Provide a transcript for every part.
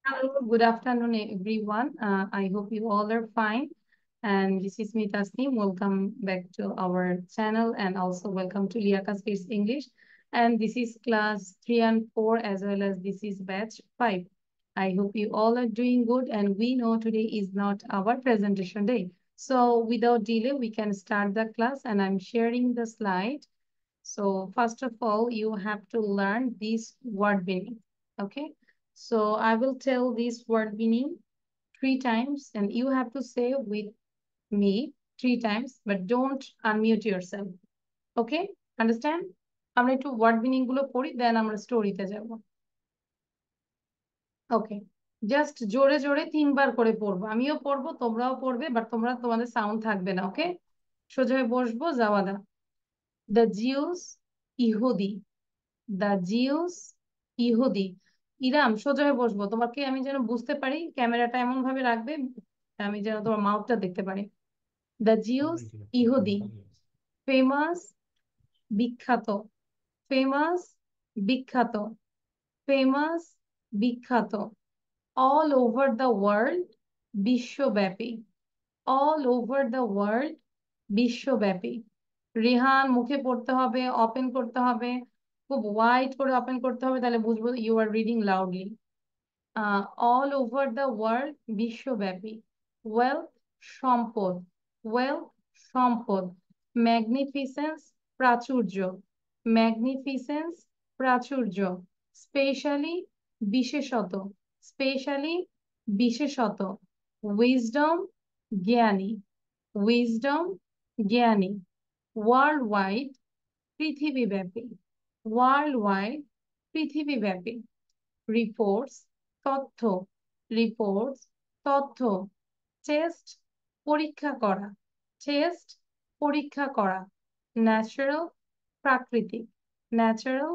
Hello, good afternoon, everyone. I hope you all are fine. And this is me, Tasneem. Welcome back to our channel and also welcome to Liaka Speaks English. And this is class 3 and 4 as well as this is batch 5. I hope you all are doing good and we know today is not our presentation day. So without delay, we can start the class and I'm sharing the slide. So first of all, you have to learn this word meaning. Okay. So I will tell this word meaning 3 times and you have to say with me 3 times, but don't unmute yourself. Okay? Understand? আমরা একটু word meaning গুলো পড়ি দেন আমরা স্টোরিতে যাব। ওকে, just জোরে জোরে 3বার করে পড়বো, আমিও পড়বো তোমরাও পড়বে, বাট তোমরা তোমাদের সাউন্ড থাকবে না। ওকে, সোজা হয়ে বসবো, যাওয়াদা। দ্য জিউস, ইহুদি। দ্য জিউস, ইহুদি। ইরাম সোজা হয়ে বসবো, তোমাকে আমি যেন বুঝতে পারি, ক্যামেরাটা এমন ভাবে রাখবে আমি যেন তোমার মাউথটা দেখতে পারি। দ্য জিউস, ইহুদি। ফেমাস, বিখ্যাত। ফেমাস, বিখ্যাত। ফেমাস, বিখ্যাত। অল ওভার দ্য ওয়ার্ল্ড, বিশ্বব্যাপী। অল ওভার দ্য ওয়ার্ল্ড, বিশ্বব্যাপী। রিহান মুখে পড়তে হবে, ওপেন করতে হবে, খুব ওয়াইড করে ওপেন করতে হবে, তাহলে বুঝবো you are reading loudly. All over the world, বিশ্বব্যাপী। ওয়েলথ, সম্পদ। ওয়েলথ, সম্পদ। ম্যাগনিফিসেন্স, প্রাচুর্য। ম্যাগনিফিসেন্স, প্রাচুর্য। স্পেশালি, বিশেষত। স্পেশালি, বিশেষত। উইজডম, জ্ঞানী। উইজডম, জ্ঞানী। ওয়ার্ল্ড ওয়াইড, পৃথিবীব্যাপী। ওয়ার্ল্ড ওয়াইড, পৃথিবীব্যাপী। রিপোর্টস, তথ্য। রিপোর্টস, তথ্য। টেস্ট, পরীক্ষা করা। টেস্ট, পরীক্ষা করা। ন্যাচারাল, প্রাকৃতিক। ন্যাচারাল,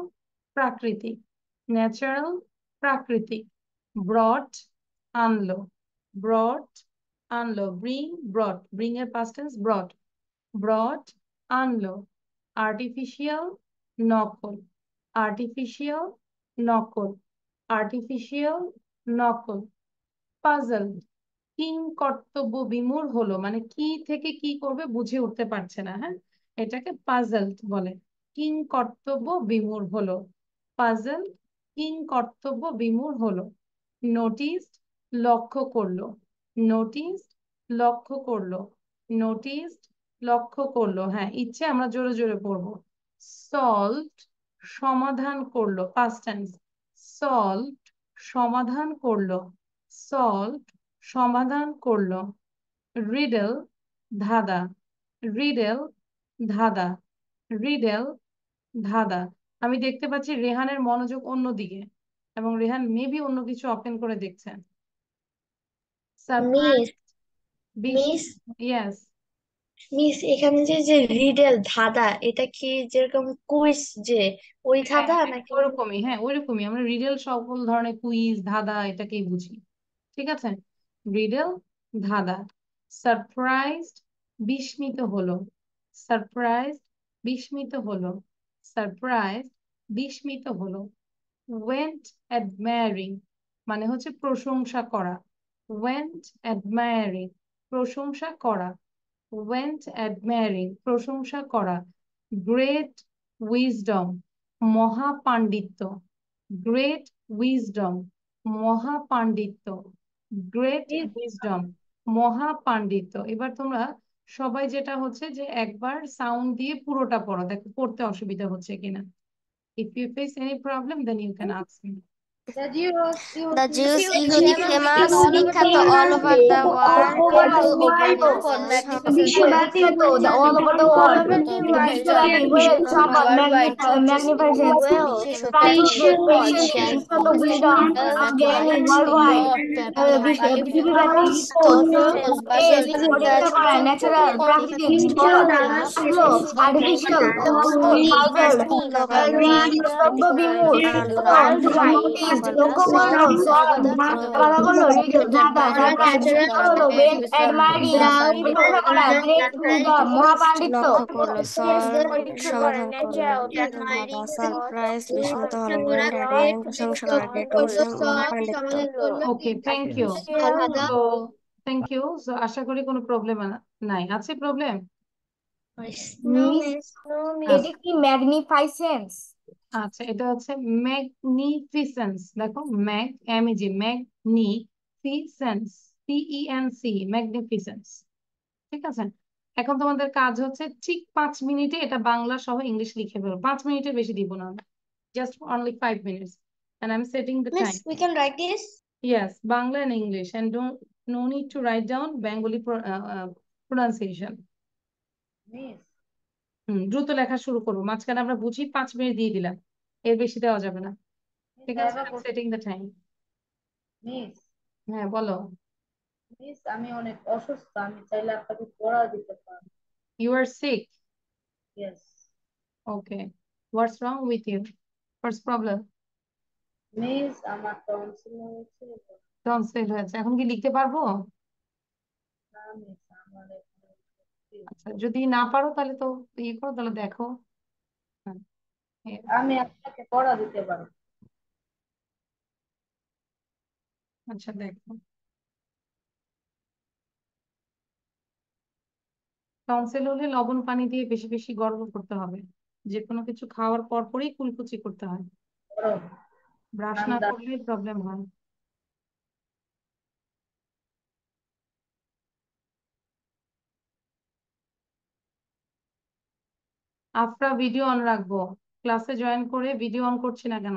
প্রাকৃতিক। ন্যাচারাল, প্রাকৃতিক। ব্রট, আনলো। ব্রট, আনলো। ব্রিং, ব্রট। ব্রিং এর পাস্ট টেন্স ব্রট। ব্রট, আনলো। আর্টিফিশিয়াল, নকল। আর্টিফিশিয়াল, নকল। আর্টিফিশিয়াল, নকল। পাজল, কিং কর্তব্য বিমূঢ় হলো, মানে কি থেকে কি করবে বুঝে উঠতে পারছে না। হ্যাঁ, এটাকে পাজল বলে। কিং কর্তব্য বিমূঢ় হলো। পাজল, কিং কর্তব্য বিমূঢ় হলো। নোটিস, লক্ষ্য করলো। নোটিস, লক্ষ্য করলো। নোটিস, লক্ষ্য করলো। হ্যাঁ, ইচ্ছে আমরা জোরে জোরে পড়বো। সলভড, সমাধান করলো। Past tense. সলভড, সমাধান করলো। সলভড, সমাধান করলো। রিডল, ধাঁধা। রিডল, ধাঁধা। রিডল, ধাঁধা। আমি দেখতে পাচ্ছি রেহানের মনোযোগ অন্যদিকে এবং রেহান মেবি অন্য কিছু ওপেন করে দেখছেন। Surprise, miss miss yes. Miss এখানে যে যে রিডেল ধাঁধা, এটা কি যেরকম কুইজ যে ওই হ্যাঁ ধাঁধা হ্যাঁ, নাকি? ওরকমই। হ্যাঁ, ওইরকমই। আমরা রিডেল সকল ধরনের কুইজ, ধাঁধা এটাকেই বুঝি। ঠিক আছে, রিডেল, ধাঁধা। সারপ্রাইজড, বিস্মিত হলো। সারপ্রাইজ, বিস্মিত হলো। সারপ্রাইজ, বিস্মিত হলো। ওয়েন্ট অ্যাডমায়ারিং, মানে হচ্ছে প্রশংসা করা। ওয়েন্ট অ্যাডমায়ারিং, প্রশংসা করা। ওয়েন্ট অ্যাডমায়ারিং, প্রশংসা করা। গ্রেট উইজডম, মহাপাণ্ডিত্য। গ্রেট উইজডম, মহাপাণ্ডিত্য। গ্রেট উইজডম, মহাপাণ্ডিত্য। এবার তোমরা সবাই যেটা হচ্ছে যে একবার সাউন্ড দিয়ে পুরোটা পড়ো, দেখো পড়তে অসুবিধা হচ্ছে কিনা। If you face any problem, then you can ask me. The Jews ইহুদি ফেমাস বিখ্যাত all over the world all over the world সম্পদ বিশ্বব্যাপী all over the world বিশ্বব্যাপী ওয়েলথ সম্পদ ম্যাগনিফিসেন্স বিশেষত প্রাচুর্য স্পেশালি বিখ্যাত বিখ্যাত উইজডম জ্ঞানী ওয়ার্ল্ড ওয়াইড পৃথিবীব্যাপী তথ্য টেস্ট পরীক্ষা করা ন্যাচারাল প্রাকৃতিক ব্রড আনলো আর্টিফিশিয়াল পাজল রিং কর্তব্য বিমূঢ় হলো নোটিস লক্ষ্য করলো সব কথা বললো রিডল ধাঁধা তারপর লক্ষ্য হলো ওয়েন অ্যাডমায়ারিং প্রশংসা করা গ্রেট মহাপাণ্ডিত্য লক্ষ্য করলো সমাধান করলো ধাঁধা সারপ্রাইজ বিস্মিত হলো ওয়েন অ্যাডমায়ারিং প্রশংসা করা গ্রেট মহাপাণ্ডিত্য ওকে, থ্যাংক ইউ। তো থ্যাংক ইউ। সো আশা করি কোনো প্রবলেম নাই। আছে প্রবলেম? মিস এটা কি ম্যাগনিফাইসেন্স? আচ্ছা, এটা হচ্ছে ম্যাগনিফিসেন্স। দেখো, ম্যাগ ম্যাগনিফিসেন্স, CENC, ম্যাগনিফিসেন্স। ঠিক আছে, এখন তোমাদের কাজ হচ্ছে ঠিক 5 মিনিটে এটা বাংলা সহ ইংলিশ লিখে ফেলো। 5 মিনিটের বেশি দিব না, just only 5 minutes, and I'm setting the time. we can write this. Yes, Bangla and English, and don't no need to write down Bengali pronunciation. দ্রুত লেখা শুরু করবো, মাঝখানে আমরা বুঝি 5 মিনিট দিয়ে দিলাম, এর বেশি দেওয়া যাবে না। ঠিক আছে, সেটিং দ্য টাইম। মিস হ্যাঁ, বলো। মিস আমি অনেক অসুস্থ, আমি চাইলে আপনাকে পড়া দিতে পারি। You are sick? Yes. Okay, what's wrong with you? What's problem? Miss আমার টনসিল হয়েছে। টনসিল হয়েছে, এখন কি লিখতে পারবো? না মিস, আমার আচ্ছা, যদি না পারো তাহলে তো ইয়ে করো, তাহলে দেখো। হ্যাঁ, আমি আপনাকে পড়া দিতে পারি। আচ্ছা, দেখো। টনসিল হলে লবণ পানি দিয়ে বেশি বেশি গরম করতে হবে। যে কোনো কিছু খাওয়ার পর পরই কুলকুচি করতে হয়, পড়ো। ব্রাশ না নামদা করলে প্রবলেম হয়। আফরা, ভিডিও অন রাখবো। ক্লাসে জয়েন করে ভিডিও অন করছি না কেন?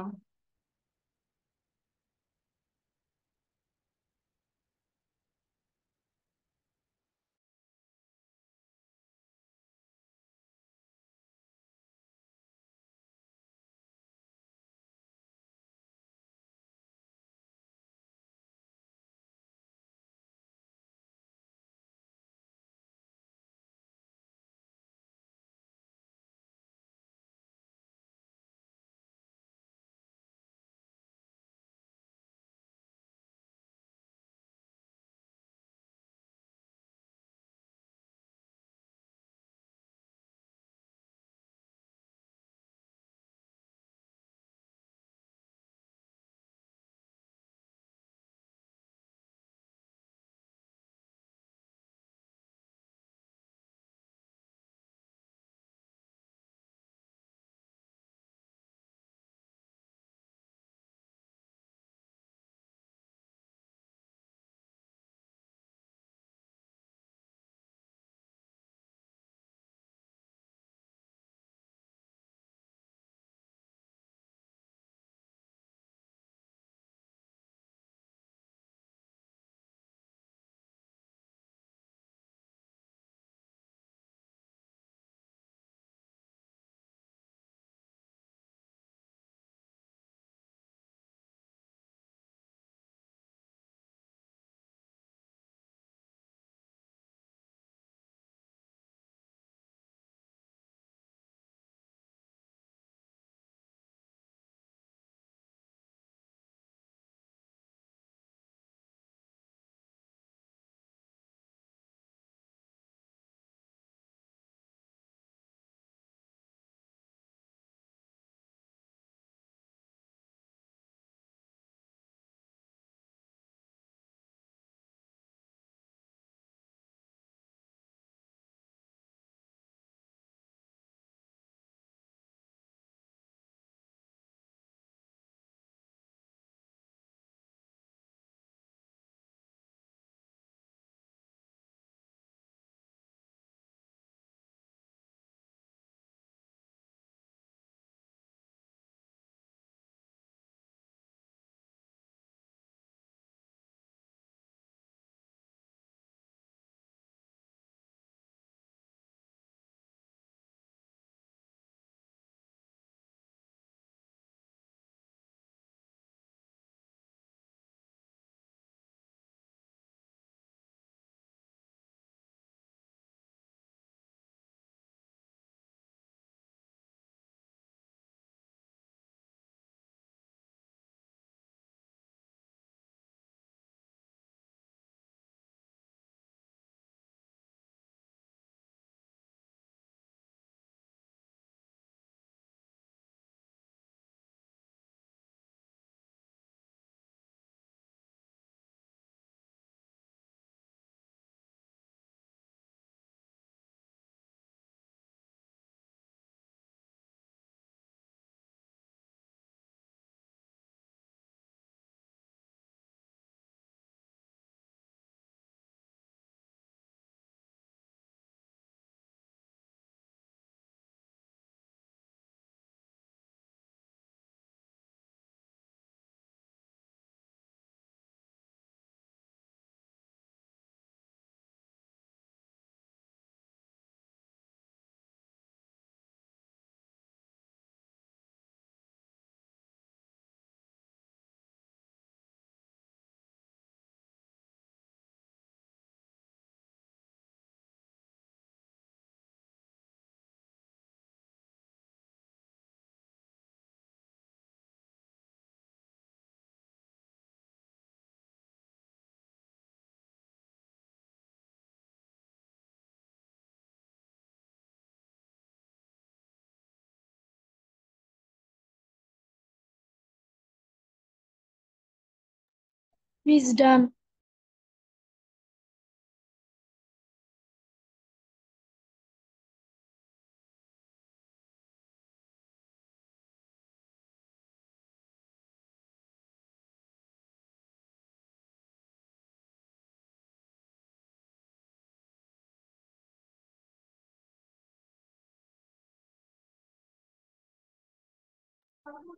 Miss done.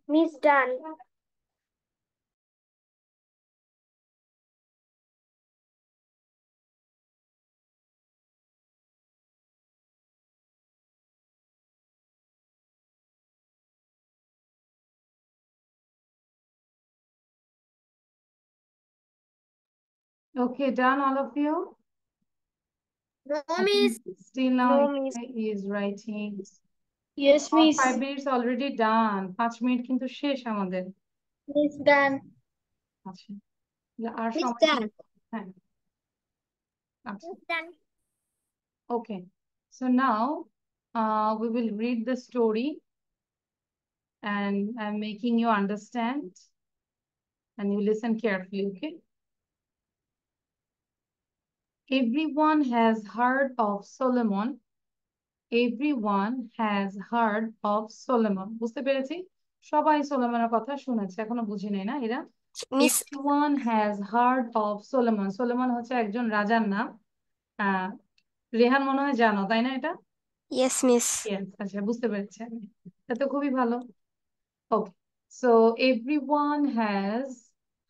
Miss done. Okay, done, all of you? No, I miss. think still now No, miss. he is writing. Yes, Our miss. 5 minutes already done. 5 minute কিন্তু শেষ আমাদের। Miss done. আচ্ছা, আর Miss সময় done. হ্যাঁ আচ্ছা Miss done. okay, so now we will read the story and I'm making you understand and you listen carefully, okay? Everyone has heard of Solomon. Everyone has heard of Solomon. বুঝতে পেরেছি? সবাই সোলোমনের কথা শুনেছে, এখনো বুঝি নাই না এরা? Miss Everyone has heard of Solomon. Solomon হচ্ছে একজন রাজার নাম। আহ রেহান মনে হয় জানো, তাই না এটা? ইয়েস মিস Yes, আচ্ছা বুঝতে পেরেছি আমি। তা তো খুবই ভালো। Okay, so everyone has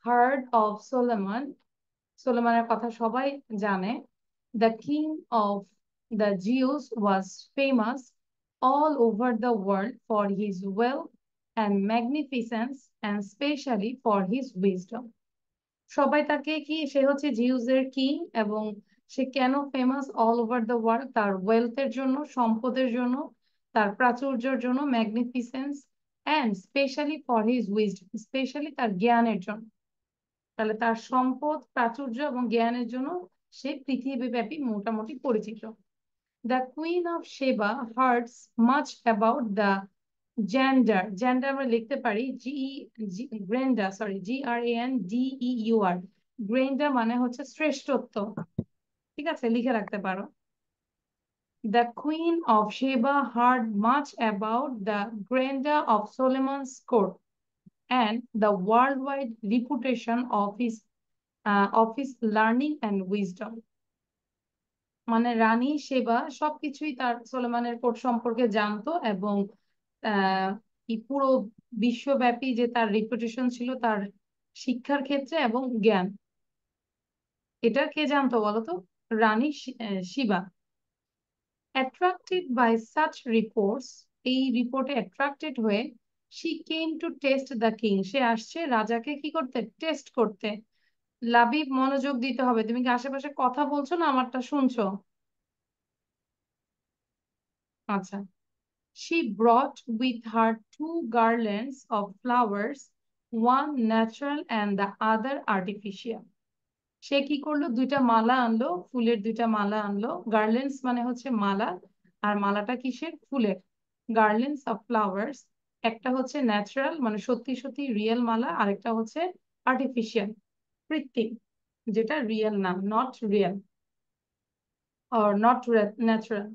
heard of Solomon. সোলোমনের কথা সবাই জানে। The king of the Jews was famous all over the world for his wealth and magnificence and especially for his wisdom. সবাই তাকে কি, সে হচ্ছে জিউসের কিং এবং সে কেন famous all over the world? তার ওয়েলথের জন্য, সম্পদের জন্য, তার প্রাচুর্যের জন্য, magnificence and specially for his wisdom, specially তার জ্ঞানের জন্য। তাহলে তার সম্পদ, প্রাচুর্য এবং জ্ঞানের জন্য সে পৃথিবীব্যাপী মোটামুটি পরিচিত। দ্য কুইন অফ সেবা hertz much about the gender. Gender আমরা লিখতে পারি গ্রেন্ডা, সরি GRANDEUR। গ্রেন্ডা মানে হচ্ছে শ্রেষ্ঠত্ব, ঠিক আছে, লিখে রাখতে পারো। The Queen of Sheba heard much about the grandeur of Solomon's court and the worldwide reputation of his learning and wisdom. মানে রানী সেবা সবকিছুই তার সোলোমনের কোর্ট সম্পর্কে জানতো এবং এই পুরো বিশ্বব্যাপী যে তার রিপুটেশন ছিল তার শিক্ষার ক্ষেত্রে এবং জ্ঞান, এটা কে জানতো বলতো? রানী Shiba. Attracted by such reports, এই রিপোর্টে অ্যাট্রাক্টেড হয়ে she came to test the king, সে আসছে রাজাকে কি করতে? টেস্ট করতে। লাবিব মনোযোগ দিতে হবে, তুমি কি আশেপাশে কথা বলছো না আমারটা শুনছো? আচ্ছা। She brought with her 2 garlands of flowers, one natural and the other artificial. সে কি করলো? 2টা মালা আনলো, ফুলের 2টা মালা আনলো। গার্ল্যান্ডস মানে হচ্ছে মালা, আর মালাটা কিসের? ফুলের। গার্ল্যান্ডস অফ ফ্লাওয়ার্স, একটা হচ্ছে ন্যাচারাল মানে সত্যি সত্যি রিয়েল মালা, আরেকটা হচ্ছে আর্টিফিশিয়াল, কৃত্রিম, যেটা রিয়েল না, not real or not natural.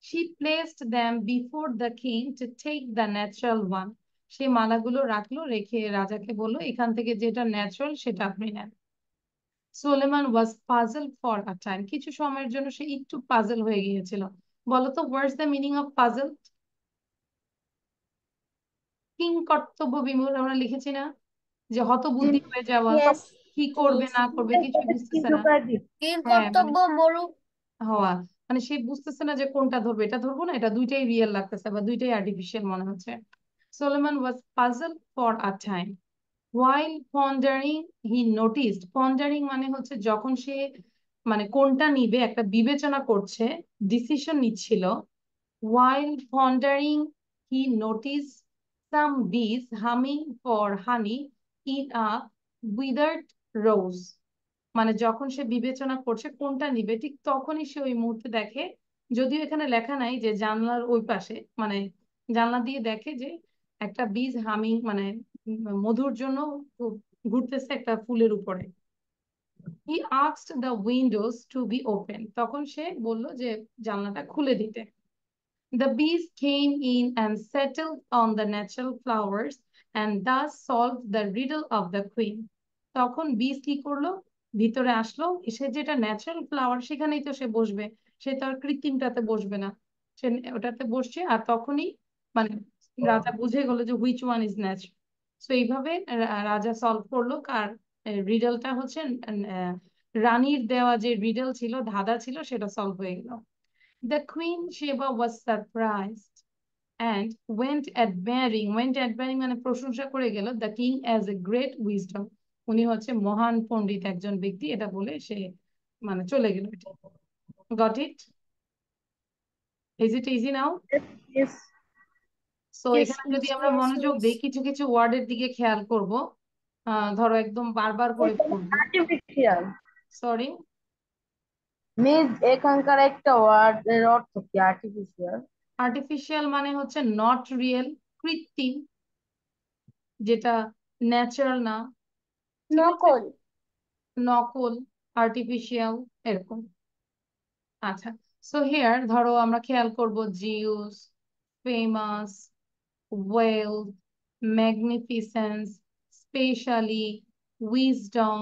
She placed them before the king to take the natural one. সে মালাগুলো রাখলো, রেখে রাজাকে বললো এখান থেকে যেটা ন্যাচারাল সেটা আপনি নেন। সোলেমান ওয়াজ পাজল ফর আ টাইম, কিছু সময়ের জন্য সে একটু পাজল হয়ে গিয়েছিল। বলতো হোয়াটস the meaning of puzzle? King কর্তব্য বিমূঢ় আমরা লিখেছি না, যে হতবুদ্ধি হয়ে যাওয়া, Yes. কি করবে না করবে কিছুই বুঝতেছে না। কি হ্যাঁ মানে কর্তব্য বলুন। হওয়া, মানে সে বুঝতেছে না যে কোনটা ধরবে, এটা ধরবো না, এটা দুইটাই রিয়েল লাগতেছে বা দুইটাই আর্টিফিশিয়াল মনে হচ্ছে। Solomon was puzzled for a time. While pondering, he noticed, pondering মানে হচ্ছে যখন সে মানে কোনটা নিবে একটা বিবেচনা করছে, ডিসিশন নিচ্ছিল। While pondering, he noticed some bees humming for honey in a withered rose. মানে যখন সে বিবেচনা করছে কোনটা নিবে, ঠিক তখনই সে ওই মুহূর্তে দেখে, যদিও এখানে লেখা নাই যে জানলার ওই পাশে, মানে জানলা দিয়ে দেখে যে একটা বীজ হামিং মানে মধুর জন্য ঘুরতেছে একটা ফুলের উপরে। He asked the windows to be open, তখন সে বলল যে জানলাটা খুলে দিতে। The bees came in and settled on the natural flowers and thus solved the riddle of the queen. তখন বিস কি করলো, ভিতরে আসলো, সে যেটা ন্যাচারাল ফ্লাওয়ার সেখানেই তো সে বসবে, সে তো আর কৃত্রিমটাতে বসবে না, সে ওটাতে বসছে। আর তখনই মানে রাজা বুঝে গেল যে হুইচ ওয়ান ইজ ন্যাচারাল। তো এইভাবে রাজা সলভ করলো। কার রিডলটা হচ্ছে রানীর দেওয়া যে রিডল ছিল, ধাঁধা ছিল, সেটা সলভ হয়ে গেল। The Queen Sheba was surprised and went admiring মানে প্রশংসা করে গেল the king as a great wisdom, উনি হচ্ছে মহান পণ্ডিত একজন ব্যক্তি, এটা বলে সে মানে চলে গেল। Got it? Is it easy now? Yes, so Yes, এখানে যদি miss. আমরা মনোযোগ দিই, কিছু কিছু ওয়ার্ডের দিকে খেয়াল করব। ধরো একদম বারবার করে পড়বো। আর্টিফিশিয়াল। সরি, মিস এখানকার একটা ওয়ার্ড এর অর্থ কি আর্টিফিশিয়াল? আর্টিফিশিয়াল মানে হচ্ছে নট রিয়েল, কৃত্রিম, যেটা ন্যাচারাল না, ঠিক আছে, নকল। নকল, আর্টিফিশিয়াল, এরকম। আচ্ছা, সো হিয়ার ধরো আমরা খেয়াল করব Jews, famous, wealth, magnificence, specially, wisdom,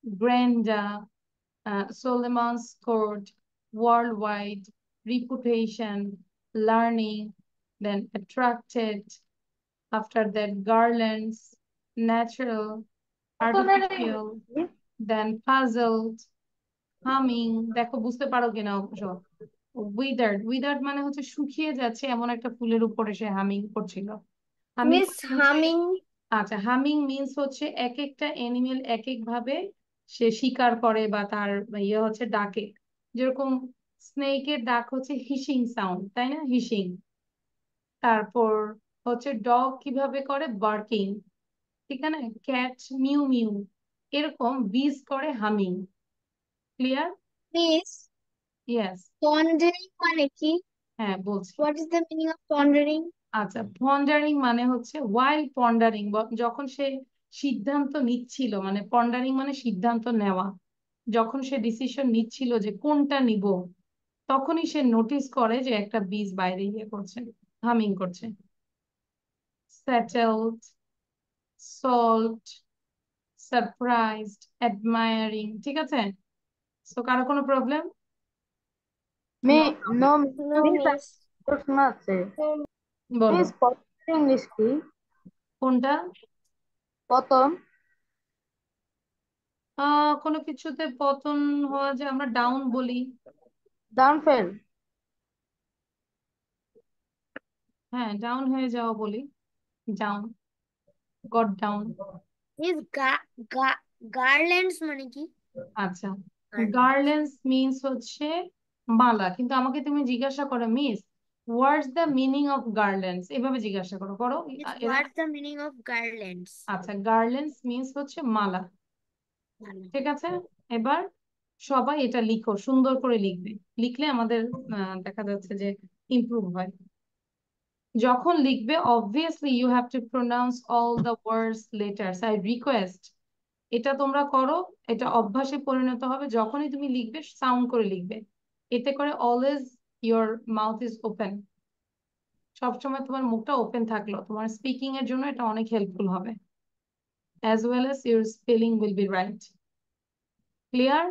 grandeur, Solomon's court, world wide, reputation, learning, then attracted, after that garlands, natural, artificial, then puzzled, humming, দেখো বুঝতে পারো কিনা অবশ্য। উইদার্ড, উইদার্ড মানে হচ্ছে শুকিয়ে যাচ্ছে এমন একটা ফুলের উপরে সে হামিং করছিল। হামিং মিস হচ্ছে, হামিং। আচ্ছা, হামিং মিন্স হচ্ছে এক একটা এনিমেল এক এক ভাবে সে শিকার করে বা তার ইয়ে হচ্ছে ডাকে। যেরকম স্নেকের ডাক হচ্ছে হিসিং সাউন্ড, তাই না, হিসিং। তারপর হচ্ছে ডগ কিভাবে করে, বার্কিং, ঠিক আছে, ক্যাট মিউ মিউ, এরকম বিজ করে humming. Clear? Miss yes, pondering মানে কি? হ্যাঁ বলছি। What is the meaning of pondering? আচ্ছা, পন্ডারিং মানে হচ্ছে ওয়াইল পন্ডারিং, যখন সে সিদ্ধান্ত নিচ্ছিল, মানে পন্ডারিং মানে সিদ্ধান্ত নেওয়া, যখন সে ডিসিশন নিচ্ছিল যে কোনটা নিব, তখনই সে নোটিস করে যে একটা বীজ বাইরে ইয়ে করছে, হামিং করছে। সেটেলড, সল্ট, সারপ্রাইজড, অ্যাডমায়ারিং, ঠিক আছে। তো কারো কোনো problem? Me no no problem, no miss miss. প্রশ্ন আছে। বলো। মিস পতন ইংলিশ কি? কোনটা? পতন। কোনো কিছুতে পতন হওয়া যায়, আমরা ডাউন বলি। ডাউনফেল। হ্যাঁ, ডাউন হয়ে যাওয়া বলি, ডাউন, গট ডাউন। মিস গার্ল্যান্ডস মানে কি? আচ্ছা, গার্ল্যান্ড। গার্ল্যান্ডস মিন্স হচ্ছে মালা, কিন্তু আমাকে তুমি জিজ্ঞাসা করো miss what's the meaning of garlands, এভাবে জিজ্ঞাসা করো করো মিস এরা। What's the meaning of garlands? আচ্ছা, গার্ল্যান্ডস মিন্স হচ্ছে মালা, ঠিক আছে। এবার সবাই এটা লিখো, সুন্দর করে লিখবে, লিখলে আমাদের দেখা যাচ্ছে যে ইমপ্রুভ হয়। যখন লিখবে obviously you have to pronounce all the words letters, I request. এটা তোমরা করো, এটা অভ্যাসে পরিণত হবে, যখনই তুমি লিখবে সাউন্ড করে লিখবে, এতে করে always your mouth is open, সবসময় তোমার মুখটা ওপেন থাকলো তোমার স্পিকিং এর জন্য এটা অনেক হেল্পফুল হবে, as well as your spelling will be right. Clear?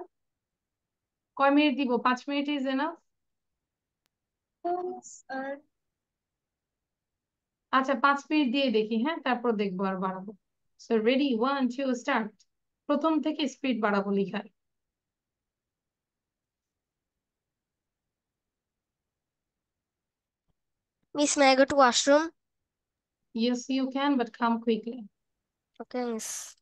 কয় মিনিট দিব? 5 মিনিট ইজ এনাফ? আচ্ছা, 5 মিনিট দিয়ে দেখি, হ্যাঁ, তারপর দেখবো আর বাড়াবো। So ready, 1 2 start. প্রথম থেকে স্পিড বাড়াবো লিখার। Miss, may I go to washroom? Yes, you can, but come quickly. Okay, miss.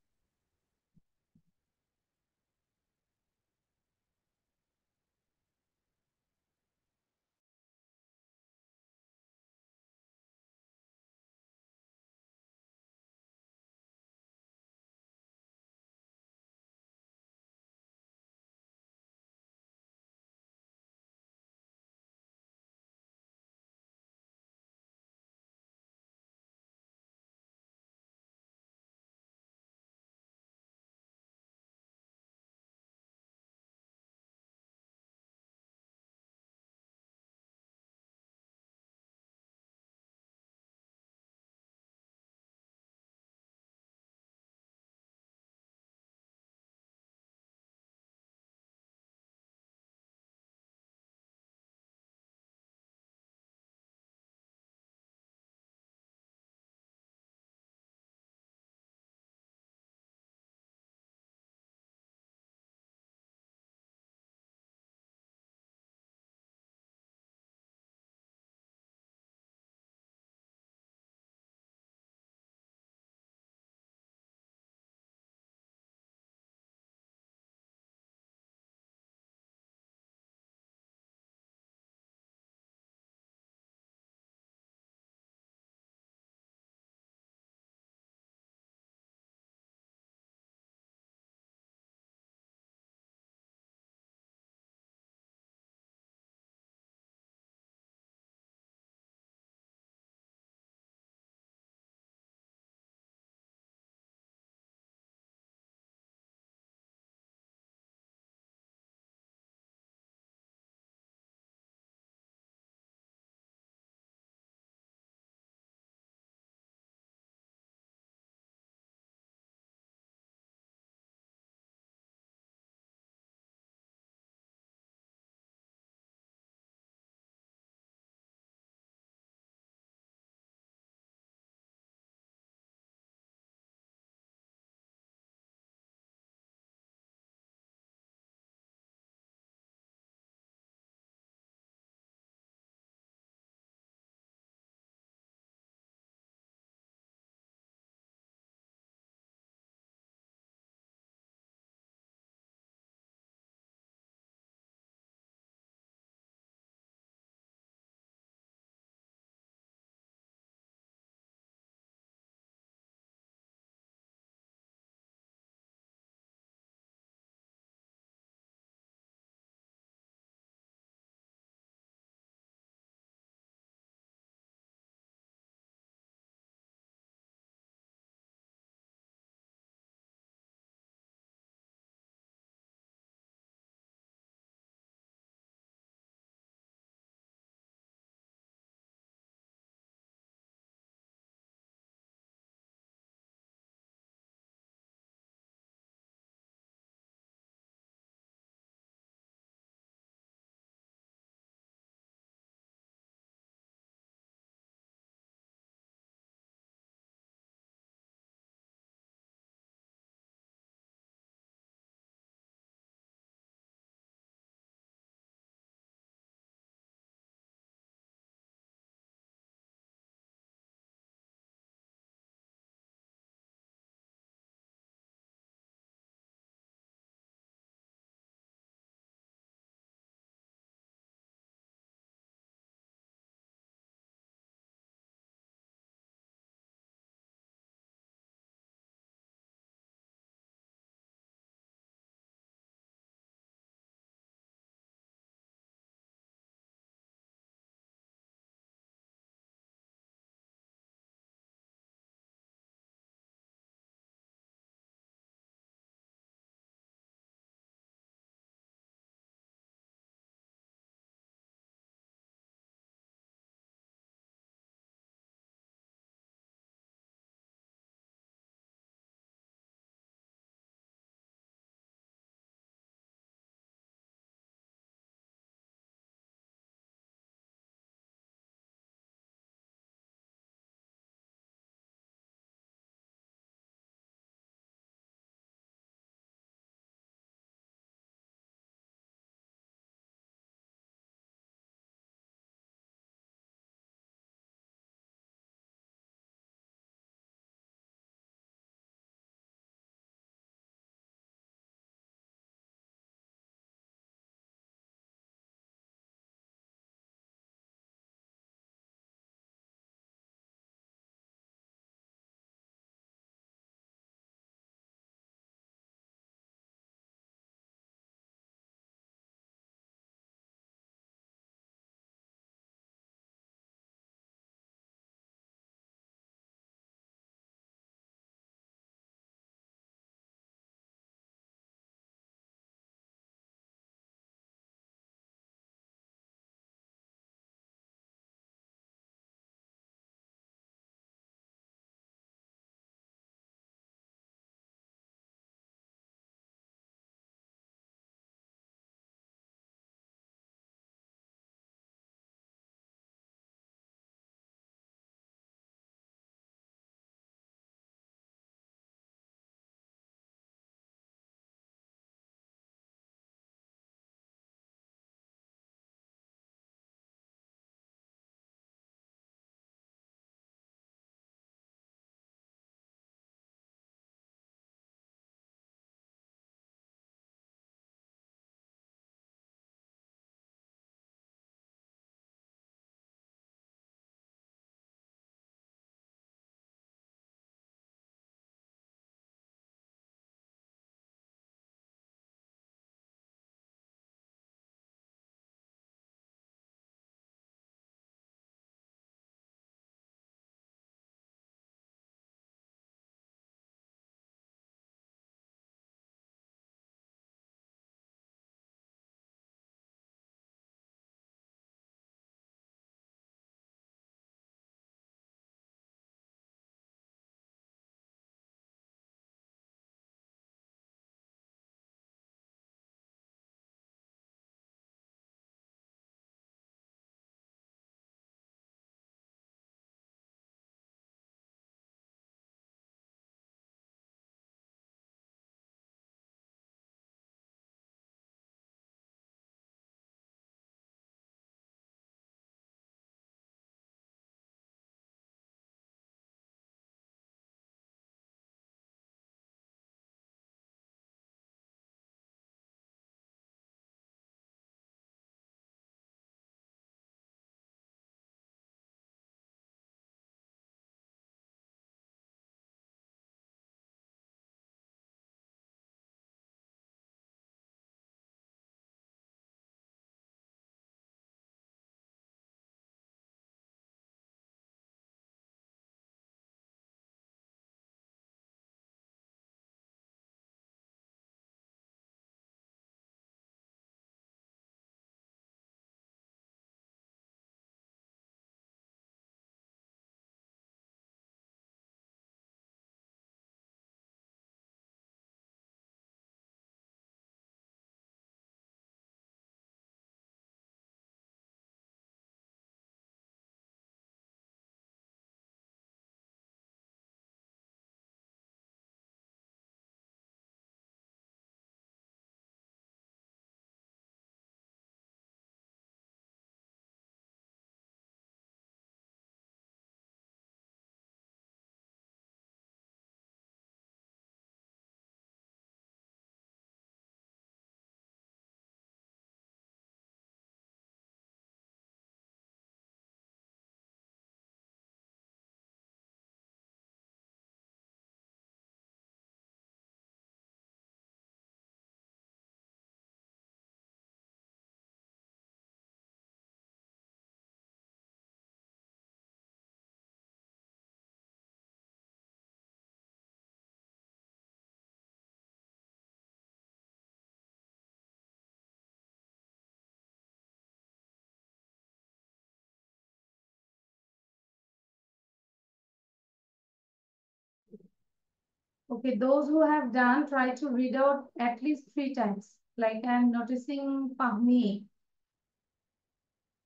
Okay, those who have done, try to read out at least 3 times. Like I'm noticing Fahmi.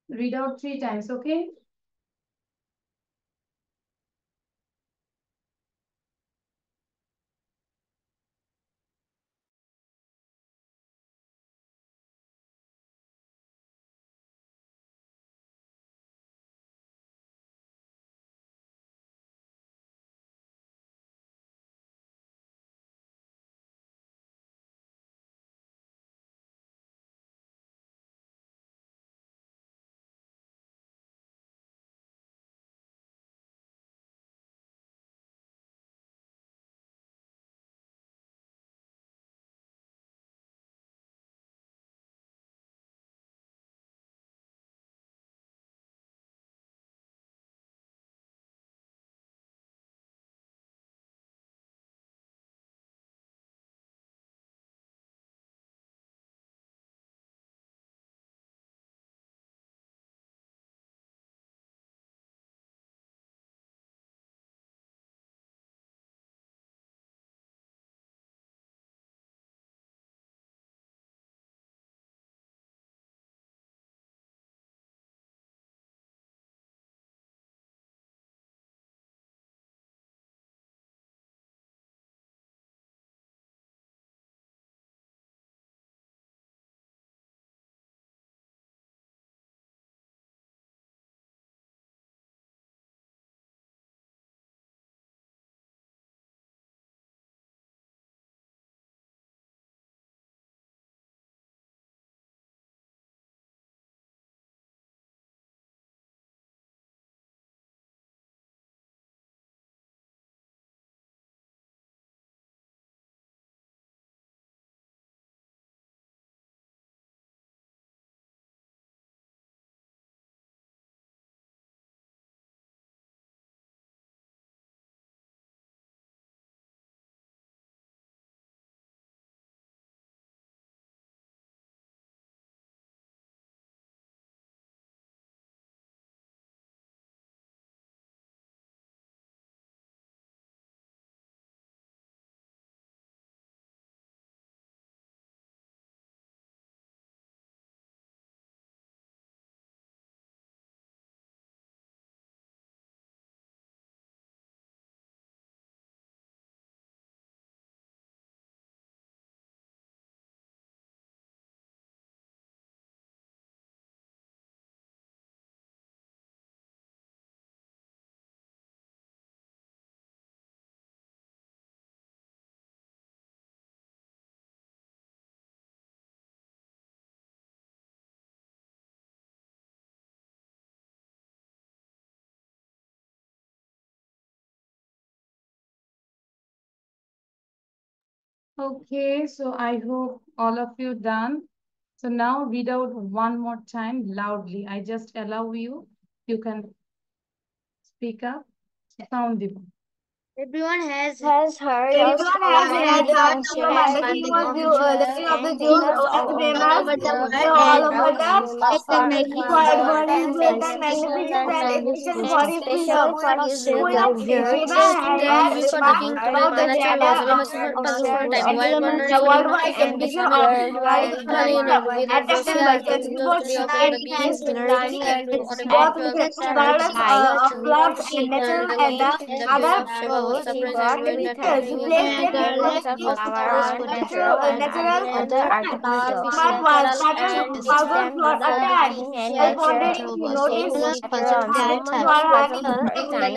Read out 3 times, okay? Okay, so I hope all of you done. So now read out one more time loudly. I just allow you. You can speak up. Sound the Everyone has heard of Everyone has Superman, heard the Superman, function, the king of the Avenger, king of the and Jews, famous and famous all and over the world magnificent for his and great and magnificent and magnificent efficient for and his special kingdom. for his Queen grandeur. Sheba had remarked about the gender of the worldwide and temperature of worldwide attested by such reports that his learning and both regardless advice of to floods and natural and the other so he brought with him replaced the people abundance of flower on natural other article smart was pattern and powerful system flood attack. developing and I nature wondered if you noticed humans human were having for a time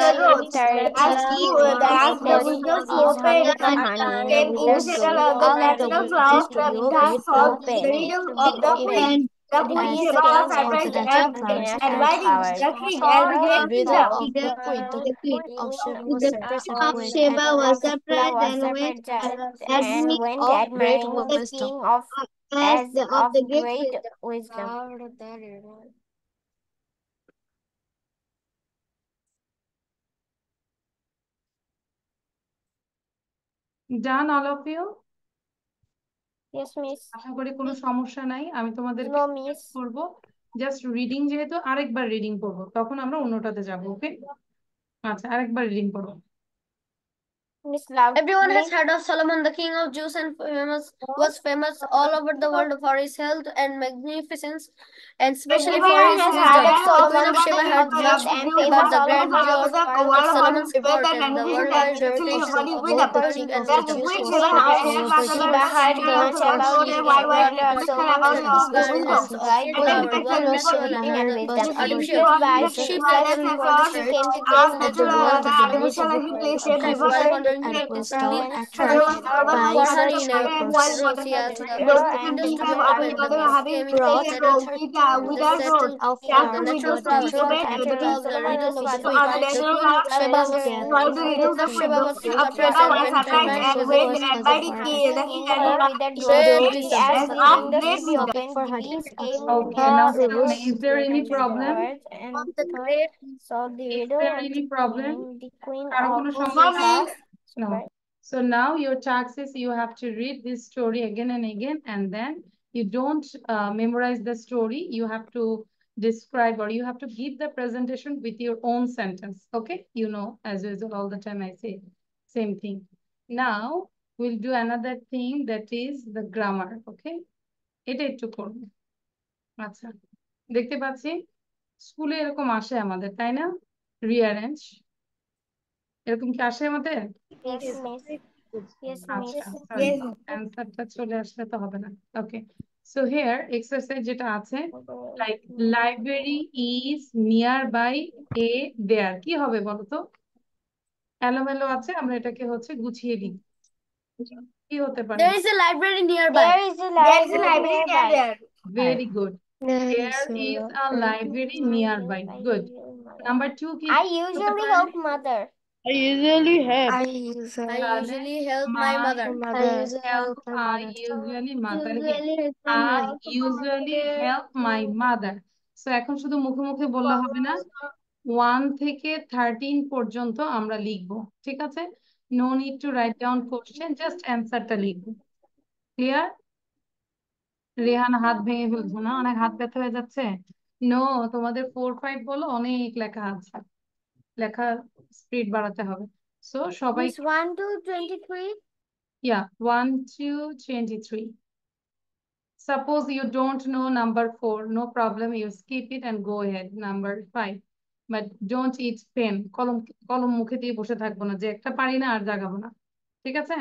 the roads as you as the but winter is sloped honey to honey came with in the settle bloom the of the natural flower studio that with solved the open riddle to of be the open. queen. The queen He Sheba was came surprised into the flowers and and inviting flowers. the king and the great The breath kingdom. of the queen of Sheba was surprised and went at and went admiring the king of as of great wisdom. Done, all of you? Yes, miss. আশা করি কোনো সমস্যা নাই। আমি তোমাদেরকে No, miss. করব just reading, যেহেতু আরেকবার reading করব, তখন আমরা অন্যটাতে যাব। ওকে, আচ্ছা আরেকবার রিডিং করব। Miss loudly. Everyone has heard of Solomon, the king of Jews, and was famous all over the world for his health and magnificence, and especially for Everyone his has heard wisdom. of The Queen Solomon, of the Sheba king heard of much Jews, about but the Solomon grandeur was a of world for his Solomon's wealth court and and the magnificence, worldwide and especially reputation for his of wisdom. both king and The city. Queen Queen Sheba of had a Sheba ambassador heard sent much to about promote She a the worldwide grandeur of reputation Solomon's about had the gardens wisdom. of right pure And then wisdom, flower, it says one before natural and pure other wisdom. artificial. This the wise She writers began successful for the records courtship trade came of to as gain gold the and natural world jewels the and knowledge artificial of and the placed of before while wisdom wandering and wisdom freely and there searching was Solomon by for was honey such in a a while purpose. rosy Athena. those Pure and Indus kingdom to divine of open the the other artifice beast having came brought placed that so with the that road. settled of They on have the to flower. read natural those The flower. things so natural that flower Because was the the riddle was riddle so sweet, was the the natural Queen sweet. of flowers Sheba was The have to Queen reduce of the queen food. Sheba of was The Sheba surprised Sheba and was went and surprised met and his went was and husband. by surprised the king and her he with a Great dory wisdom. as has the of windows great to be wisdom. opened. The bees came Okay, now tell me, rose is there any and the problem? birds and Of the thought great saw the Is riddle there of any problem? the queen কারো of কোনো For সমস্যা? me, Sheba. No. So now your task is you have to read this story again and again, and then you don't memorize the story. You have to describe or you have to give the presentation with your own sentence. Okay? You know, as usual, all the time I say same thing. Now we'll do another thing that is the grammar. Okay? এটা একটু করবো। আচ্ছা, দেখতে পাচ্ছি স্কুলে এরকম আসে আমাদের, তাই না? রিঅ্যারেঞ্জ এরকম কি আসে আমাদের? Yes, miss. Yes, আচ্ছা, miss. সরি, অ্যান্সারটা চলে আসলে তো হবে না। ওকে, সো হিয়ার এক্সারসাইজ যেটা আছে, like library is near by a there, কি হবে বলো তো? এলোমেলো আছে, আমরা এটাকে হচ্ছে গুছিয়ে দিই, কি হতে পারে? There is a library nearby. There is a there is a library library near nearby. there. Very good, There there is is a a library nearby. I Good. Number 2 কি I হতে usually পারে? help mother. I usually have. I I usually তাহলে usually help my my mother. help, I usually mother, I usually help my mother. So এখন শুধু মুখে মুখে বললে হবে না, 1 থেকে 13 পর্যন্ত আমরা লিখবো, ঠিক আছে? No need to write down question, just অ্যান্সারটা লিখবো। ক্লিয়ার? রেহান হাত ভেঙে ফেলছো না? অনেক হাত ব্যথা হয়ে যাচ্ছে। নো, তোমাদের 4-5 বলো, অনেক লেখা আছে, লেখা স্পিড বাড়াতে হবে। সো সবাই, Miss 1 to 23. yeah, 1 to 23. Suppose you don't know number 4, no problem, you skip it and go ahead. Number 5. But don't eat pen. কলম কলম মুখে দিয়ে বসে থাকবো না যে একটা পারি না আর জাগাবো না। ঠিক আছে?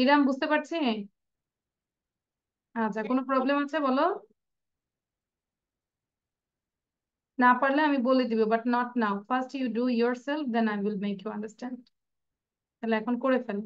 ইরাম, বুঝতে পারছি? আচ্ছা, কোনো প্রবলেম আছে বলো? না পারলে আমি বলে দিব, but not now. First you do yourself, then I will make you understand. তাহলে এখন করে ফেলো।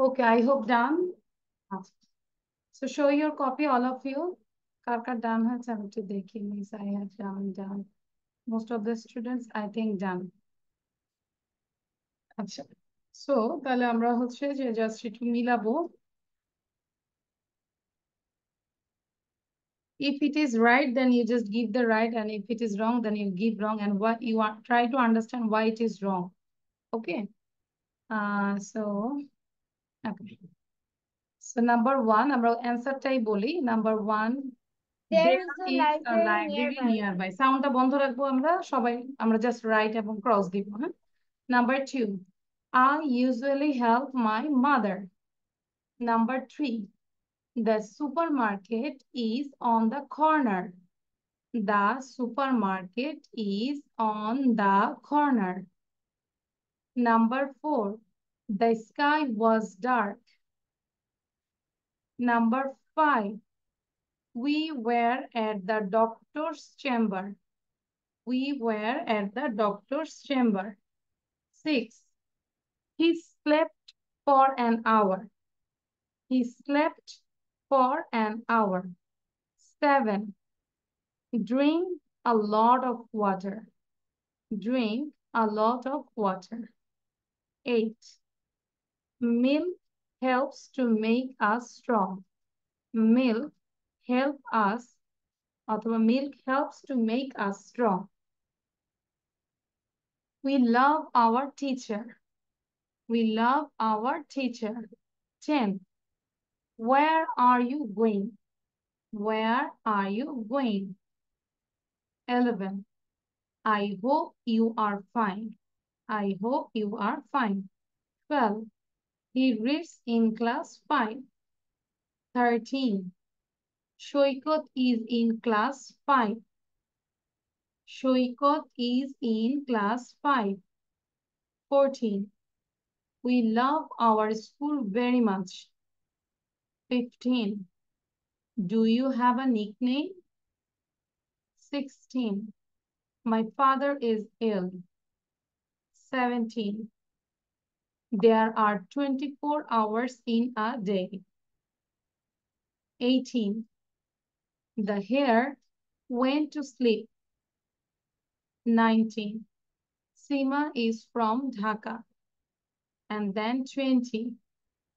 Okay, I hope done. So show your copy, all of you. Car car done হয়েছে আমি একটু দেখি, miss I have done. Most of the students I think done. আচ্ছা, so তাহলে আমরা হচ্ছে যে জাস্ট একটু মিলাবো। If it is right, then you just give the right, and if it is wrong, then you give wrong, and what you want, try to understand why it is wrong. Okay. So okay. So number one, আমরা অ্যান্সারটাই বলি। Number one, There there is a is a library library nearby. nearby. সাউন্ডটা বন্ধ রাখবো আমরা সবাই, আমরা just right এবং cross দিব, হ্যাঁ? Number two, I usually help my mother. Number three, the supermarket is on the corner. The supermarket is on the corner. Number four, the sky was dark. Number five, we were at the doctor's chamber. We were at the doctor's chamber. Six, he slept for an hour. He slept for an hour. Seven, drink a lot of water. Drink a lot of water. Eight, milk helps to make us strong. Milk help us, অথবা milk helps to make us strong. We love our teacher. We love our teacher. 10, where are you going? Where are you going? 11, I hope you are fine. I hope you are fine. 12, he reads in class 5. 13, Shoikot is in class 5. Shoikot is in class 5. 14, we love our school very much. 15, do you have a nickname? 16, my father is ill. 17, there are 24 hours in a day. 18, the hare went to sleep. 19, Seema is from Dhaka. And then 20,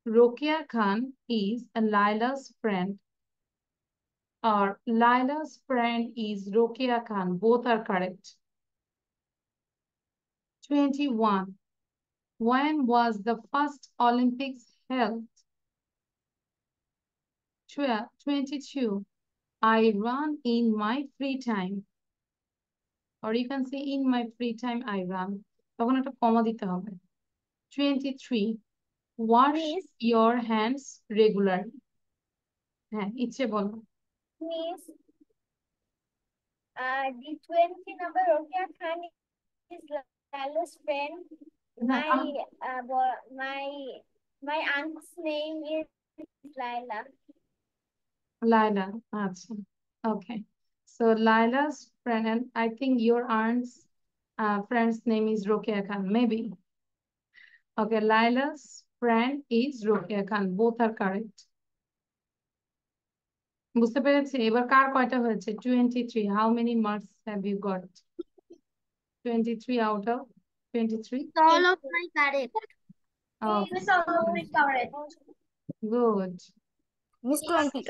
Rokia Khan is Laila's friend. Or Laila's friend is Rokia Khan. Both are correct. 21, when was the first Olympics held? 22, I run in my free time. Or you can say in my free time I run. তখন একটা কমা দিতে হবে। 23, wash Miss, your hands regularly. হ্যাঁ, ইচ্ছে বলো। Miss, the 20 number Rokia Khan is Lala's friend. হ্যাঁ, My aunt's name is Laila. Laila. আচ্ছা, okay. So Laila's friend, and I think your aunt's friend's name is Rokia Khan, maybe. Okay, Laila's friend is Rokia Khan. Both are correct. বুঝতে পেরেছি? এবার কার কয়টা হয়েছে? 23. How many marks have you got? 23 out of 23? All of my correct. Okay, good. Miss 20.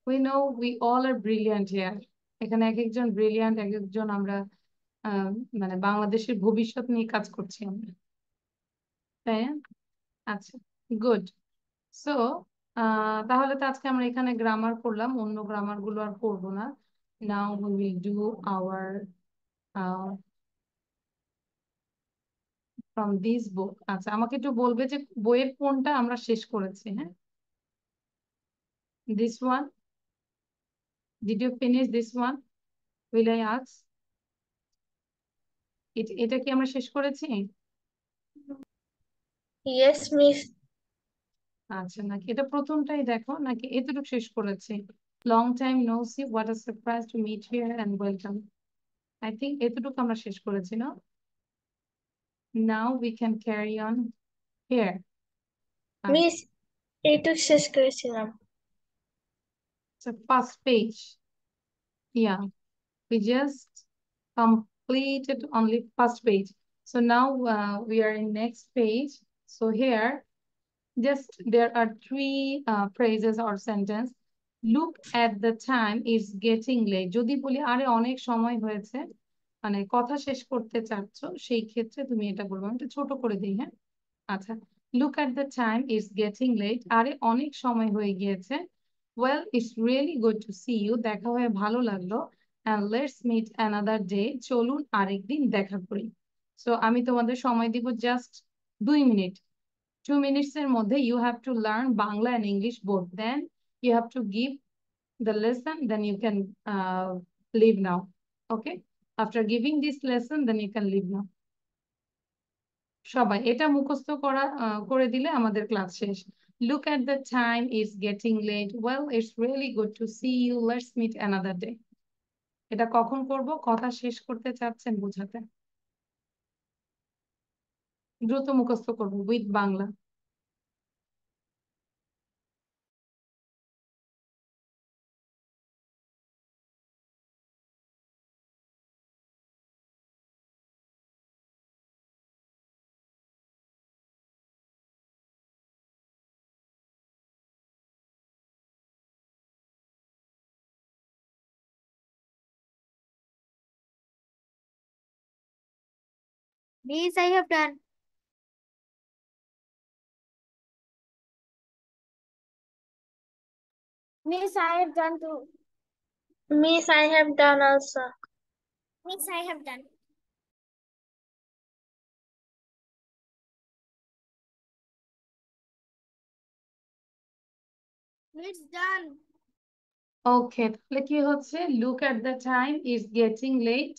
We know we all are brilliant here. এখানে এক একজন brilliant, এক একজন আমরা মানে বাংলাদেশের ভবিষ্যৎ নিয়ে কাজ করছি আমরা, তাই না? আচ্ছা, গুড। সো তাহলে তো আজকে আমরা এখানে গ্রামার করলাম, অন্য গ্রামার গুলো আর করবো না। Now we will do our from this book. আচ্ছা, আমাকে একটু বলবে যে বইয়ের কোনটা আমরা শেষ করেছি? হ্যাঁ, this one, did you finish this one? Will I ask, এটা কি আমরা শেষ করেছি? Yes, Miss. আচ্ছা, নাকি এটা প্রথমটাই দেখো, নাকি এতটুকু শেষ করেছি? Long time no see, what a surprise to meet here and welcome. I think এতটুকু আমরা শেষ করেছি, না? Now we can carry on here. Miss, এইটুক শেষ করেছিলাম। So first page. Yeah, we just completed only first page. So now we are in next page. So here, just there are three phrases or sentence. Look at the time, it's getting late. যদি বলি আরে অনেক সময় হয়েছে, মানে কথা শেষ করতে চাচ্ছ, সেই ক্ষেত্রে তুমি এটা বলবো। আমি একটু ছোট করে দিই, হ্যাঁ। আচ্ছা, look at the time, it's getting late. আরে অনেক সময় হয়ে গিয়েছে। Well, it's really good to see you. দেখা হয়ে ভালো লাগলো। And let's meet another day. চলুন আরেকদিন দেখা করি। So আমি তোমাদের সময় দিব জাস্ট 2 মিনিট। 2 minutes এর মধ্যে you have to learn Bangla and English both. Then you have to give the lesson, then you can leave now. Okay? After giving this lesson, then you can leave now. সবাই এটা মুখস্থ করে দিলে আমাদের class শেষ। Look at the time, it's getting late. Well, it's really good to see you. Let's meet another day. এটা কখন করব? কথা শেষ করতে চাচ্ছেন বোঝাতে। দ্রুত মুখস্থ করব with Bangla. Miss, I have done. Miss, I have done too. Miss, I have done also. Miss, I have done. It's done. Okay, তাহলে কি হচ্ছে? Look at the time, is getting late.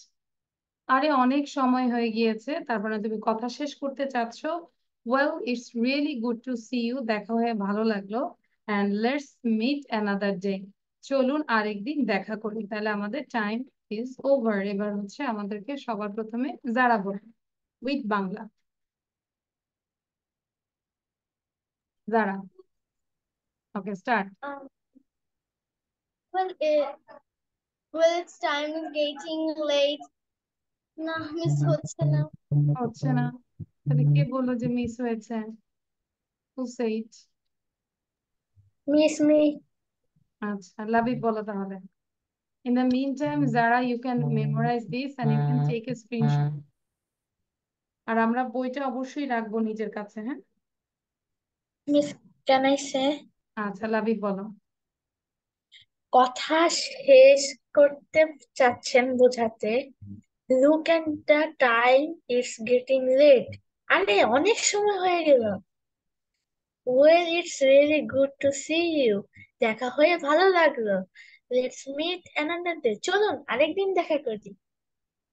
আরে অনেক সময় হয়ে গিয়েছে, তারপরে তুমি কথা শেষ করতে চাচ্ছ। Well, it's really good to see you. দেখা হয়ে ভালো লাগলো। And let's meet another day. চলুন আরেকদিন দেখা করি। তাহলে আমাদের টাইম ইজ ওভার। এবার হচ্ছে আমাদেরকে সবার প্রথমে যারা বলবে উইথ বাংলা। যারা, okay, start. Um, well, well, its time is getting late. না মিস হচ্ছে না। হচ্ছে না? তাহলে কে বললো যে মিস হয়েছে? Who said? Miss me. আচ্ছা, লাবিব বলো তাহলে। In the meantime, Zara, you can memorize this and you can take a screenshot. আর আমরা বইটা অবশ্যই রাখবো নিজের কাছে, হ্যাঁ। Miss can I say? আচ্ছা, লাবিব বলো। কথা শেষ করতে চাচ্ছেন বোঝাতে look at the time, it's getting late. আরে অনেক সময় হয়ে গেল। Well, it's really good to see you. দেখা হয়ে ভালো লাগলো। Let's meet another day. চলুন আরেকদিন দেখা করি।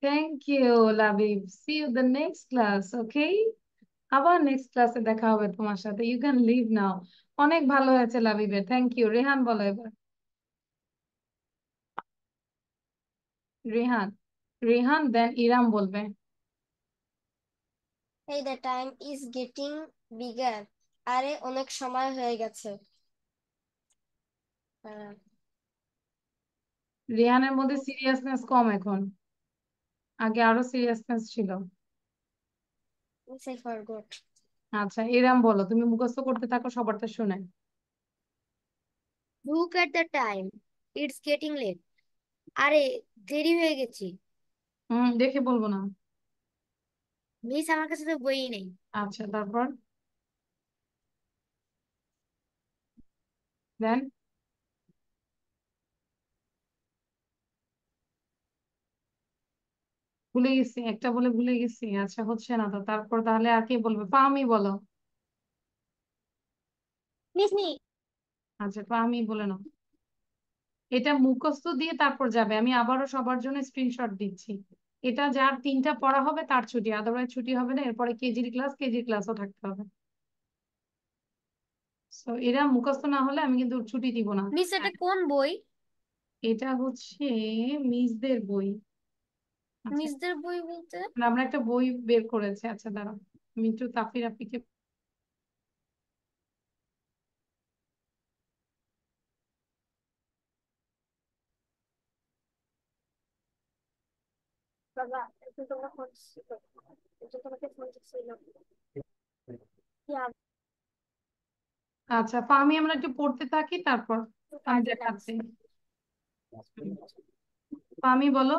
Thank you Labib. See you the next class, okay? আবার নেক্সট ক্লাসে দেখা হবে তোমার সাথে। You can leave now. অনেক ভালো হয়েছে লাবিবের, থ্যাংক ইউ। রেহান বলো এবার। রেহান, রেহান দেন ইরাম বলবে। Hey, the time is getting bigger. আরে অনেক সময় হয়ে গেছে। আহ, রেহানের মধ্যে সিরিয়াসনেস কম এখন, আগে আরো সিরিয়াসনেস ছিল। Miss, I forgot. আচ্ছা, ইরাম বলো, তুমি মুখস্থ করতে থাকো, সবারটা শুনে। Look at the time. It's getting late. আরে দেরি হয়ে গেছি। দেখে বলবো না। মিস, আমার কাছে তো বই নেই। আচ্ছা, তারপর দেন ভুলে গেছি, একটা বলে ভুলে গেছি। আচ্ছা, হচ্ছে না তো। তারপর তাহলে আর কে বলবে? ফাহমি বলো। Miss me. আচ্ছা, ফাহমি বলে নাও। এটা মুখস্থ দিয়ে তারপর যাবে। আমি আবারও সবার জন্য স্ক্রিনশট দিচ্ছি। এটা যার 3টা পড়া হবে তার ছুটি, আদারওয়াইজ ছুটি হবে না। এরপরে কেজির ক্লাসও থাকতে হবে। তো এরা মুখস্থ না হলে আমি কিন্তু ছুটি দিব না। মিস, এটা কোন বই? এটা হচ্ছে মিসদের বই। আচ্ছা, মিসদের বই বলতে? মানে আমরা একটা বই বের করেছি। আচ্ছা, দাঁড়াও, আমি একটু তাফির আপিকে বাবা এখন তোমরা ফোন ছিল তোমাকে ফোন ছিল আচ্ছা ফাহমি, আমরা একটু পড়তে থাকি, তারপর আমি কাজে দেখাচ্ছি। লাগছে ফাহমি বলো।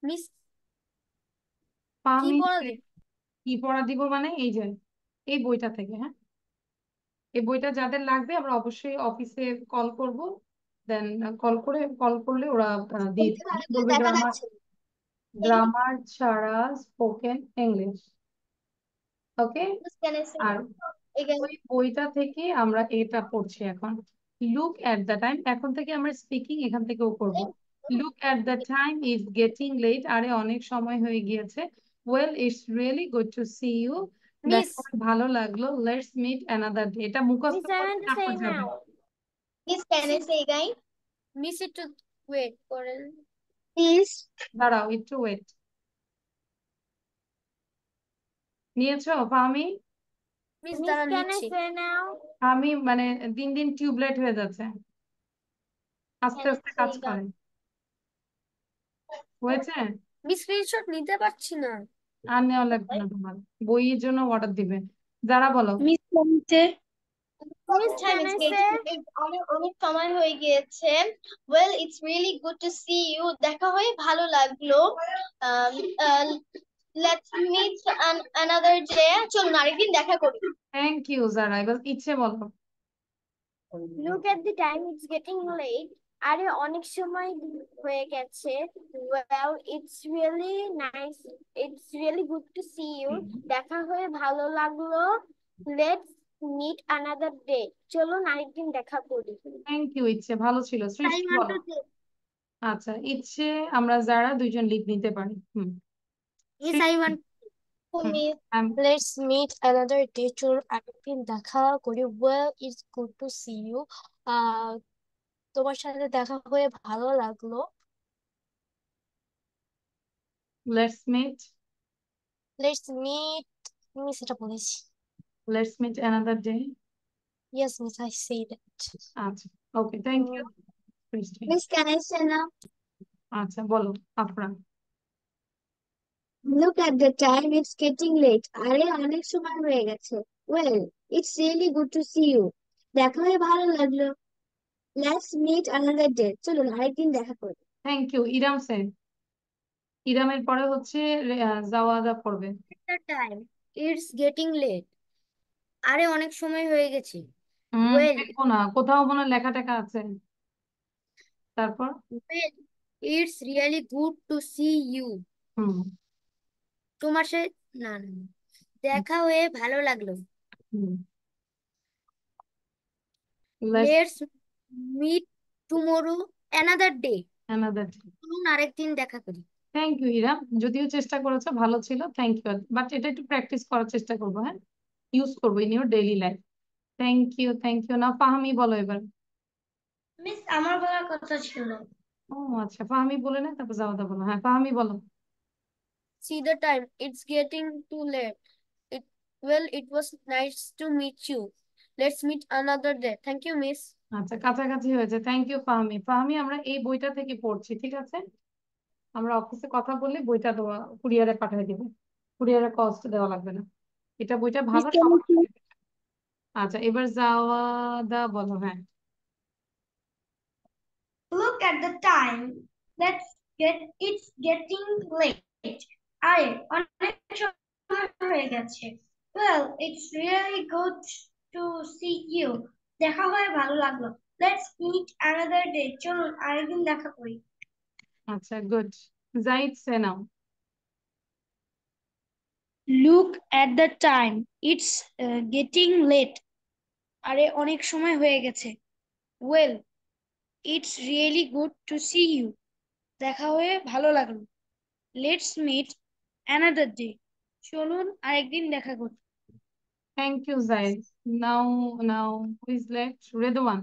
মিস কি ফাহমি পড়া দিব? কি পড়া দিব মানে এই যে এই বইটা থেকে, হ্যাঁ এই বইটা যাদের লাগবে আমরা অবশ্যই অফিসে কল করব, দেন কল করলে ওরা দিয়ে দিবে। বলবে দেখা গ্রামার, যাচ্ছে গ্রামার ছাড়া স্পোকেন ইংলিশ। ওকে। আর ওই বইটা থেকে আমরা এটা পড়ছি এখন। লুক এট দ্য টাইম, এখন থেকে আমরা স্পিকিং এখান থেকেও করব। Look at the time is getting late, আরে অনেক সময় হয়ে গিয়েছে। Well it's really good to see you, miss দেখা করে ভালো লাগলো। লেটস মিট অ্যানাদার ডে, এটা মুখস্থ মিস আই করে ওয়ান্ট টু সে তারপর যাবে। নাও। Miss, can I say again? Miss একটু ওয়েট করেন। Please. দাঁড়াও একটু ওয়েট। নিয়েছো ফাহমি? মিস মিস দাঁড়ান ক্যান আই নিচ্ছি। সে নাও আমি মানে দিন দিন টিউবলাইট হয়ে যাচ্ছে, আস্তে Can I আস্তে say কাজ again? করে। হয়েছে? মিস স্ক্রিনশট নিতে পারছি না। আর নেওয়া লাগবে না তোমার, বইয়ের জন্য অর্ডার দিবে। যারা বলো। মিস কমিতে miss Time can is I say getting অনেক সময় হয়ে গিয়েছে। Well, it's really good to see you. দেখা হয়ে ভালো লাগলো। Um, uh, let's meet another day. চলুন আরেকদিন দেখা করি। থ্যাংক ইউ যারা, এবার ইচ্ছে বলো। Look at the time it's getting late আরে অনেক সময় হয়ে গেছে well it's really nice it's really good to see you দেখা হয়ে ভালো লাগলো লেটস মিট অ্যানাদার ডে চলুন আরেকদিন দেখা করি থ্যাংক ইউ ইচ্ছে, ভালো ছিল। I সৃষ্টি want বলো। to say আচ্ছা ইচ্ছে আমরা যারা দুইজন লিড নিতে পারি। yes I সৃষ্টি। want hmm Miss, let's meet another day চলুন আরেকদিন দেখা করি well it's good to see you তোমার সাথে দেখা হয়ে ভালো লাগলো লেটস মিট, let's meet আমি সেটা বলেছি let's meet another day. yes miss I say that আচ্ছা okay, thank you Srishti. Miss, can I say now? আচ্ছা বলো Afran. Look at the time, it's getting late. আরে অনেক সময় হয়ে গেছে। Well, it's really good to see you. দেখা হয়ে ভালো লাগলো। Let's meet another day. চলুন আরেকদিন দেখা করি। Thank you Iram Sen. ইরামের পরে হচ্ছে জাওয়াদা পড়বে। the time it's getting late আরে অনেক সময় হয়ে গেছে well দেখবো না, কোথাও মনে হয় লেখা টেখা আছে। তারপর well it's really good to see you হুম তোমার সাথে না না না। দেখা হয়ে ভালো লাগলো হুম let's let's meet tomorrow another day another. চলুন আরেকদিন দেখা করি থ্যাংক ইউ ইরা, যদিও চেষ্টা করেছো ভালো ছিল, থ্যাংক ইউ। বাট এটা একটু প্র্যাকটিস করার চেষ্টা করবো, হ্যাঁ ইউজ করবো in your daily life. Thank you, thank you. না ফাহামি বলো এবার। মিস আমার বলার কথা ছিল। ও আচ্ছা, ফাহামি বলে না, তারপর জাওয়াদা বলো। হ্যাঁ ফাহামি বলো। See the time. It's getting too late. It well, it was nice to meet you. Let's meet another day. Thank you, miss. আচ্ছা কাছাকাছি হয়েছে, থ্যাংক ইউ ফাহামি। ফাহামি আমরা এই বইটা থেকে পড়ছি, ঠিক আছে? আমরা অফিসে কথা বললে বইটা দেওয়া কুরিয়ারে পাঠিয়ে দিব, কুরিয়ারে কস্ট দেওয়া লাগবে না। এটা বইটা মিস ভালো can I সবার। say- আচ্ছা এবার জাওয়াদা বলো। হ্যাঁ Look at the time. It's getting late. আরে অনেক সময় হয়ে গেছে। Well, it's really good to see you. দেখা হয়ে ভালো লাগলো। Let's meet another day. চলুন আরেকদিন দেখা করি। আচ্ছা গুড। জাইদ সেনাও। Look at the time. It's getting late. আরে অনেক সময় হয়ে গেছে। Well, it's really good to see you. দেখা হয়ে ভালো লাগলো। Let's meet another day. চলুন আরেকদিন দেখা করি। Thank you Zaid. Now now who is left? Redwan.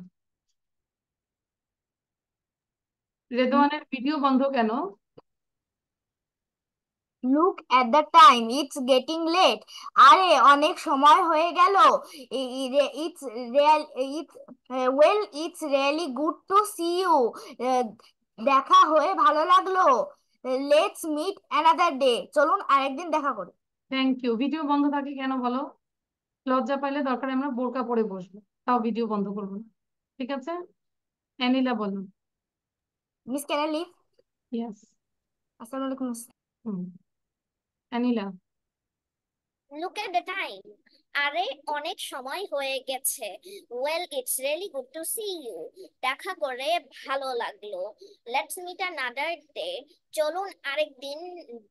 রেদওয়ানের ভিডিও বন্ধ কেন? Look at the time, it's getting late. আরে অনেক সময় হয়ে গেল। It's real it's well, it's really good to see you. দেখা হয়ে ভালো লাগলো। লেটস মিট অ্যানাদার ডে, চলুন আরেকদিন দেখা করি। Thank you. ভিডিও বন্ধ থাকে কেন বলো? লজ্জা পাইলে দরকার আমরা বোরকা পরে বসবো, তাও ভিডিও বন্ধ করবো না। ঠিক আছে, অ্যানিলা বলো। Miss can I leave? Yes. আসসালামু আলাইকুম। হুম, অ্যানিলা। Look at the time. আরে অনেক সময় হয়ে গেছে। Well, it's really good to see you. দেখা করে ভালো লাগলো। Let's meet another day. চলুন আরেকদিন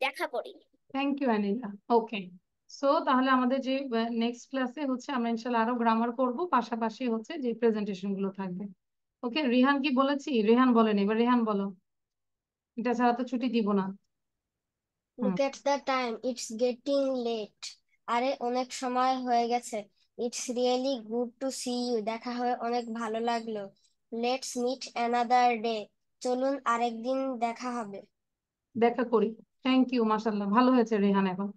দেখা করি। Thank you Anila. Okay, so তাহলে আমাদের যে নেক্সট ক্লাসে হচ্ছে আমরা ইনশাল্লাহ আরো গ্রামার করব, পাশাপাশি হচ্ছে যে প্রেজেন্টেশন গুলো থাকবে। ওকে, রিহান কি বলেছি? রিহান বলেনি, এবার রিহান বলো। এটা ছাড়া তো ছুটি দিব না। হুম, Look at the time. It's getting late. আরে অনেক সময় হয়ে গেছে। It's really good to see you. দেখা হয়ে অনেক ভালো লাগলো। Let's meet another day. চলুন আরেকদিন দেখা হবে। দেখা করি। থ্যাংক ইউ, মাশাল্লাহ ভালো হয়েছে রেহান এখন।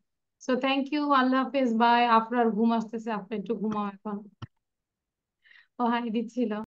সো থ্যাংক ইউ, আল্লাহ হাফেজ, বাই। আপনার ঘুম আসতেছে, আপনি একটু ঘুমাও এখন। ও হাই দিচ্ছিল।